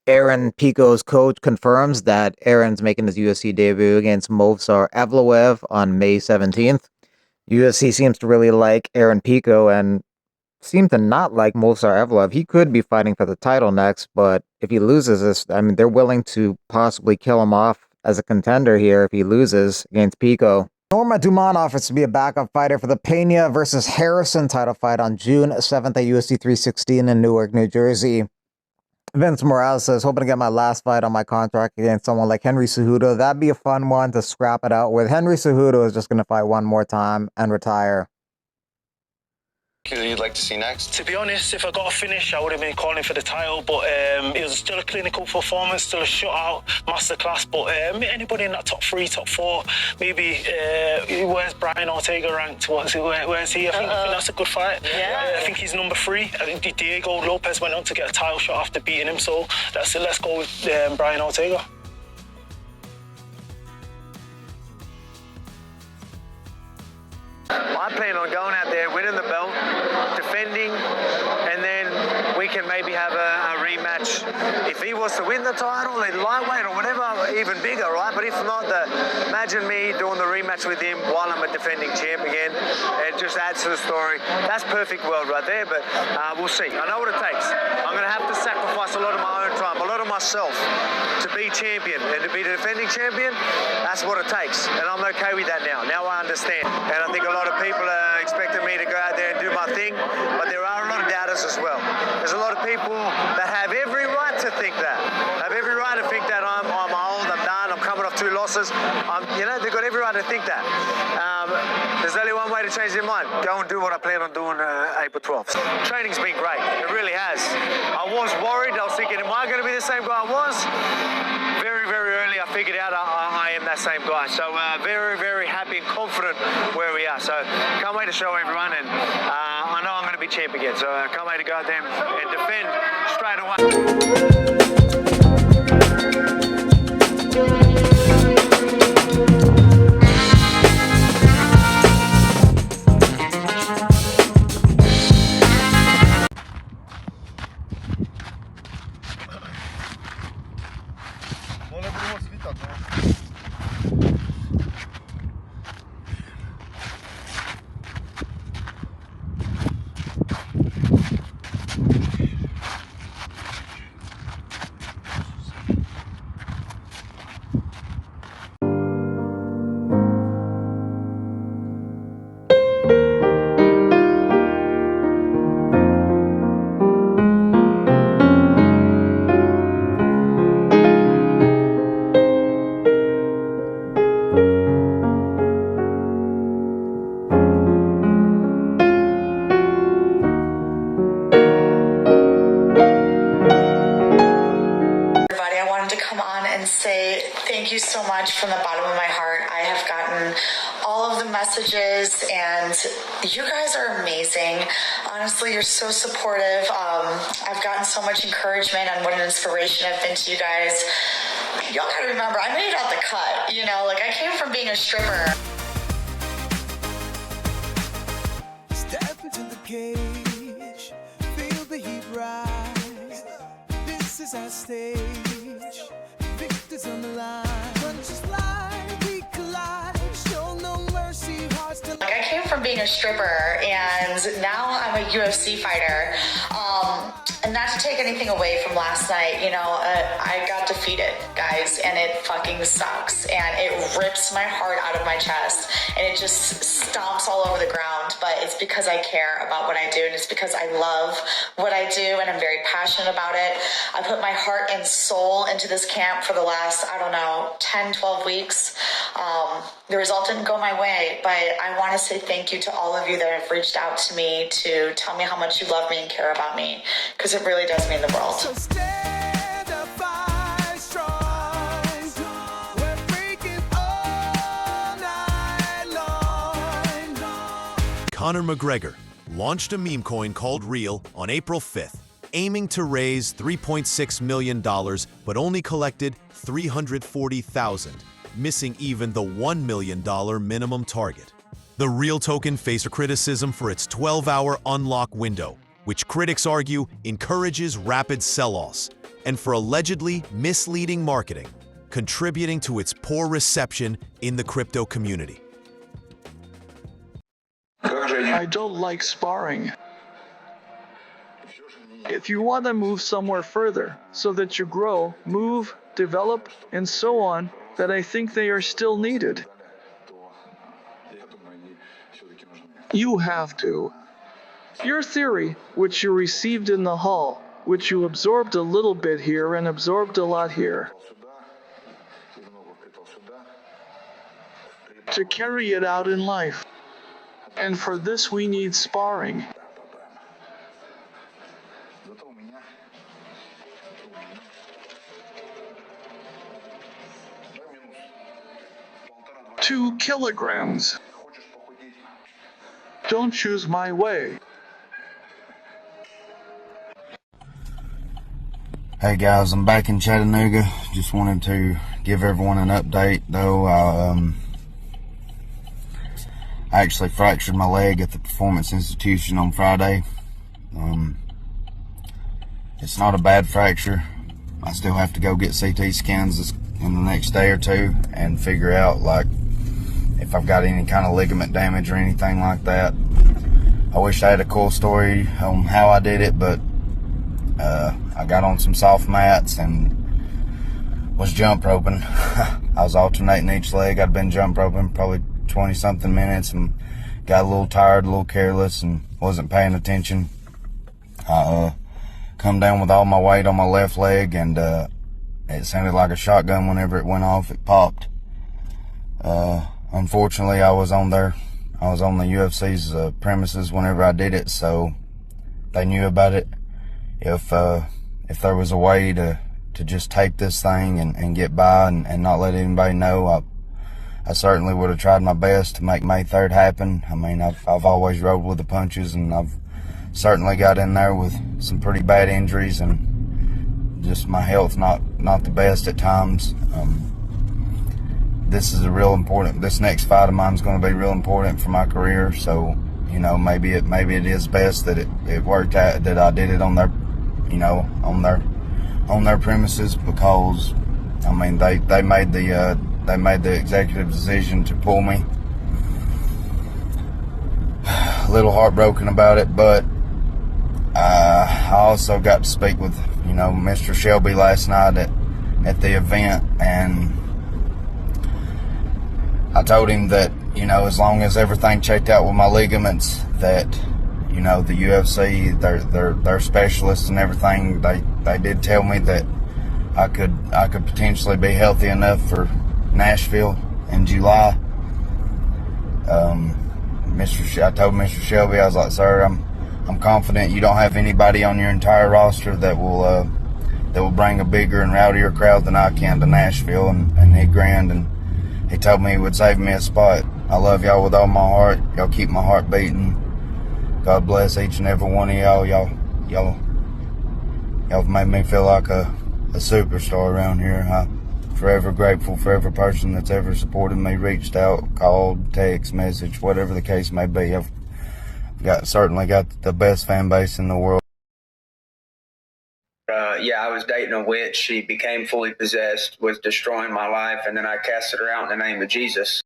Aaron Pico's coach confirms that Aaron's making his UFC debut against Movsar Evloev on May 17th. UFC seems to really like Aaron Pico and seem to not like Movsar Evloev. He could be fighting for the title next, but if he loses this, I mean, they're willing to possibly kill him off as a contender here if he loses against Pico. Norma Dumont offers to be a backup fighter for the Pena versus Harrison title fight on June 7th at UFC 316 in Newark, New Jersey. Vince Morales says, hoping to get my last fight on my contract against someone like Henry Cejudo. That'd be a fun one to scrap it out with. Henry Cejudo is just going to fight one more time and retire. Who you'd like to see next? To be honest, if I got a finish, I would have been calling for the title, but it was still a clinical performance, still a shutout, masterclass. But anybody in that top 3, top 4, maybe where's Brian Ortega ranked? Where's he? I think that's a good fight. Yeah. I think he's number 3. I think Diego Lopez went on to get a title shot after beating him, so that's it. Let's go with Brian Ortega. I plan on going out there, winning the belt, defending, and then we can maybe have a rematch. If he was to win the title in lightweight or whatever, even bigger, right? But if not, imagine me doing the rematch with him while I'm a defending champ again. It just adds to the story. That's perfect world right there, but we'll see. I know what it takes. I'm going to have to sacrifice a lot of my own time, a lot of myself to be champion and to be the defending champion. That's what it takes, and I'm okay with that now. Now I understand, and I think a lot of people are expecting me to go out there and do my thing, but there are a lot of doubters as well. There's a lot of people that have every right to think that. Have every right to think that I'm old, I'm done, I'm coming off 2 losses. They've got every right to think that. There's only one way to change their mind. Go and do what I plan on doing April 12th. Training's been great. It really has. I was worried. I was thinking, am I going to be the same guy I was? Very, very early, I figured out I am that same guy. So very, very happy and confident where we are. So can't wait to show everyone, and I know I'm going to be champ again. So can't wait to go out there and defend straight away. Thank you so much from the bottom of my heart. I have gotten all of the messages, and you guys are amazing. Honestly, you're so supportive. I've gotten so much encouragement, and what an inspiration I've been to you guys. Y'all gotta remember, I made it out the cut. I came from being a stripper. Step into the cage, feel the heat rise. This is our stage. Victors on the line, punches fly, we collide, show no mercy, hearts to I came from being a stripper, and now I'm a UFC fighter. And not to take anything away from last night, I got defeated, guys, and it fucking sucks. And it rips my heart out of my chest, and it just stomps all over the ground. But it's because I care about what I do, and it's because I love what I do, and I'm very passionate about it. I put my heart and soul into this camp for the last, 10, 12 weeks. The result didn't go my way, but I want to say thank you to all of you that have reached out to me to tell me how much you love me and care about me, because it really does mean the world. So stand up, fight strong. We're breaking all night long. Conor McGregor launched a meme coin called Real on April 5th, aiming to raise $3.6 million, but only collected $340,000, missing even the $1 million minimum target. The Real token faced criticism for its 12-hour unlock window, which critics argue encourages rapid sell-offs. and for allegedly misleading marketing, contributing to its poor reception in the crypto community. I don't like sparring. If you want to move somewhere further so that you grow, move, develop, and so on, that I think they are still needed. You have to. Your theory, which you received in the hall, which you absorbed a little bit here and absorbed a lot here, to carry it out in life. And for this we need sparring. Two kilograms. Don't choose my way. Hey guys, I'm back in Chattanooga. Just wanted to give everyone an update though. I actually fractured my leg at the Performance Institution on Friday. It's not a bad fracture. I still have to go get CT scans in the next day or two and figure out like if I've got any kind of ligament damage or anything like that. I wish I had a cool story on how I did it, but I got on some soft mats and was jump roping. I was alternating each leg. I'd been jump roping probably 20 something minutes and got a little tired, a little careless, and wasn't paying attention. I come down with all my weight on my left leg, and it sounded like a shotgun. Whenever it went off, it popped. Unfortunately, I was on the UFC's premises whenever I did it, so they knew about it. If there was a way to just take this thing and get by and not let anybody know, I certainly would have tried my best to make May 3rd happen. I mean, I've always rolled with the punches, and I've certainly got in there with some pretty bad injuries, and just my health not the best at times. This next fight of mine is going to be real important for my career. So, you know, maybe it is best that it worked out, that I did it on their, you know, on their premises, because I mean they made the executive decision to pull me. A little heartbroken about it, but I also got to speak with, you know, Mr. Shelby last night at the event, and I told him that, you know, as long as everything checked out with my ligaments, that, you know, the UFC, they're specialists and everything, they did tell me that I could potentially be healthy enough for Nashville in July. I told Mr. Shelby, I was like, sir, I'm confident you don't have anybody on your entire roster that will bring a bigger and rowdier crowd than I can to Nashville, and he grinned, and he told me he would save me a spot. I love y'all with all my heart. Y'all keep my heart beating. God bless each and every one of y'all. Y'all have made me feel like a superstar around here. I'm forever grateful for every person that's ever supported me, reached out, called, text, message, whatever the case may be. I've certainly got the best fan base in the world. Yeah, I was dating a witch. She became fully possessed, was destroying my life, and then I casted her out in the name of Jesus.